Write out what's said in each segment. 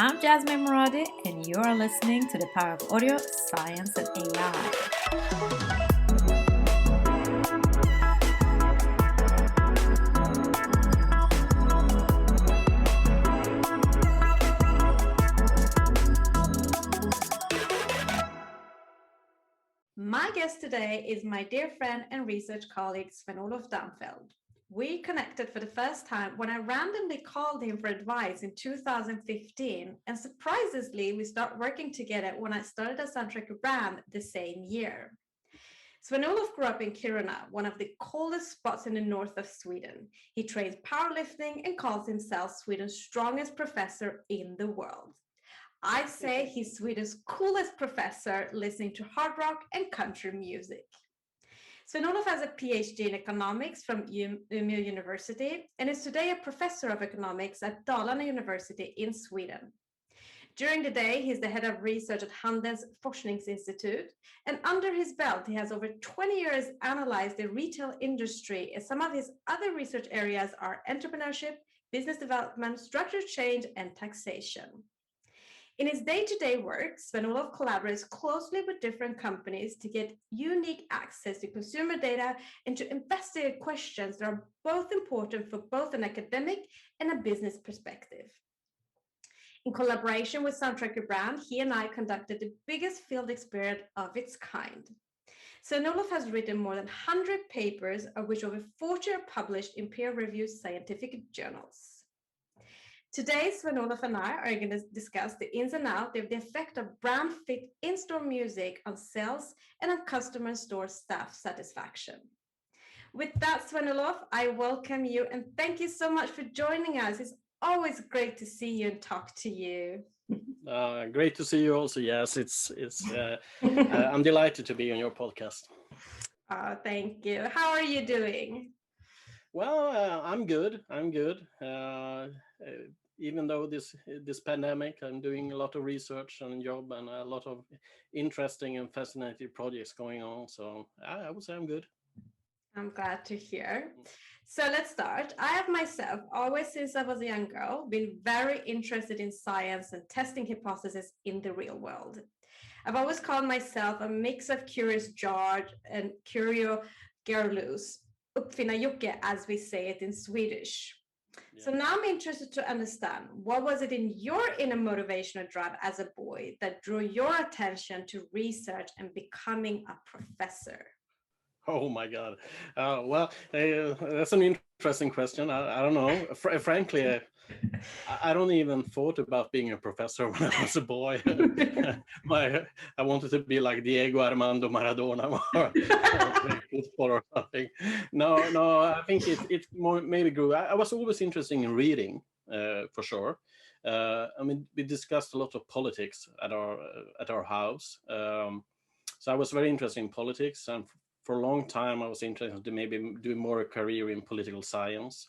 I'm Jasmine Moradi, and you're listening to The Power of Audio, Science, and AI. My guest today is my dear friend and research colleague, Sven-Olov Daunfeldt. We connected for the first time when I randomly called him for advice in 2015, and surprisingly, we started working together when I started a soundtrack brand the same year. Sven-Olov grew up in Kiruna, one of the coldest spots in the north of Sweden. He trains powerlifting and calls himself Sweden's strongest professor in the world. I'd say he's Sweden's coolest professor listening to hard rock and country music. Sven-Olov has a PhD in economics from Umeå University and is today a professor of economics at Dalarna University in Sweden. During the day, he's the head of research at Handelnsforskningsinstitut, and under his belt, he has over 20 years analyzed the retail industry, and some of his other research areas are entrepreneurship, business development, structural change, and taxation. In his day-to-day work, Sven-Olov collaborates closely with different companies to get unique access to consumer data and to investigate questions that are both important for both an academic and a business perspective. In collaboration with Soundtracker Brand, he and I conducted the biggest field experiment of its kind. Sven-Olov has written more than 100 papers, of which over 40 are published in peer-reviewed scientific journals. Today, Sven-Olov and I are going to discuss the ins and outs of the effect of brand fit in-store music on sales and on customer and store staff satisfaction. With that, Sven-Olov, I welcome you and thank you so much for joining us. It's always great to see you and talk to you. Great to see you also. Yes, I'm delighted to be on your podcast. Thank you. How are you doing? Well, I'm good. Even though this pandemic, I'm doing a lot of research and job and a lot of interesting and fascinating projects going on. So I would say I'm good. I'm glad to hear. So let's start. I have myself, always since I was a young girl, been very interested in science and testing hypotheses in the real world. I've always called myself a mix of Curious George and Curio Gerlus, uppfinnar-Jocke, as we say it in Swedish. Yeah. So now I'm interested to understand, what was it in your inner motivational drive as a boy that drew your attention to research and becoming a professor? Oh my God. That's an interesting question. I don't know. Frankly, I don't even thought about being a professor when I was a boy. I wanted to be like Diego Armando Maradona or something. No, I think it more maybe grew. I was always interested in reading, for sure. We discussed a lot of politics at our house. So I was very interested in politics, and for a long time I was interested to maybe do more a career in political science.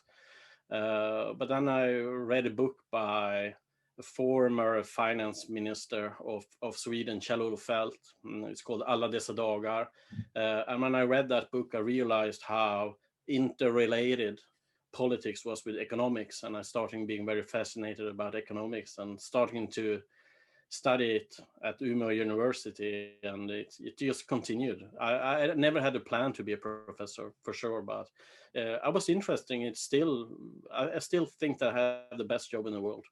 But then I read a book by a former finance minister of Sweden, Kjell-Olof Feldt. It's called Alla dessa dagar. And when I read that book, I realized how interrelated politics was with economics. And I started being very fascinated about economics and starting to study it at Umeå University, and it just continued. I never had a plan to be a professor, for sure, but I was interested. I still think that I have the best job in the world.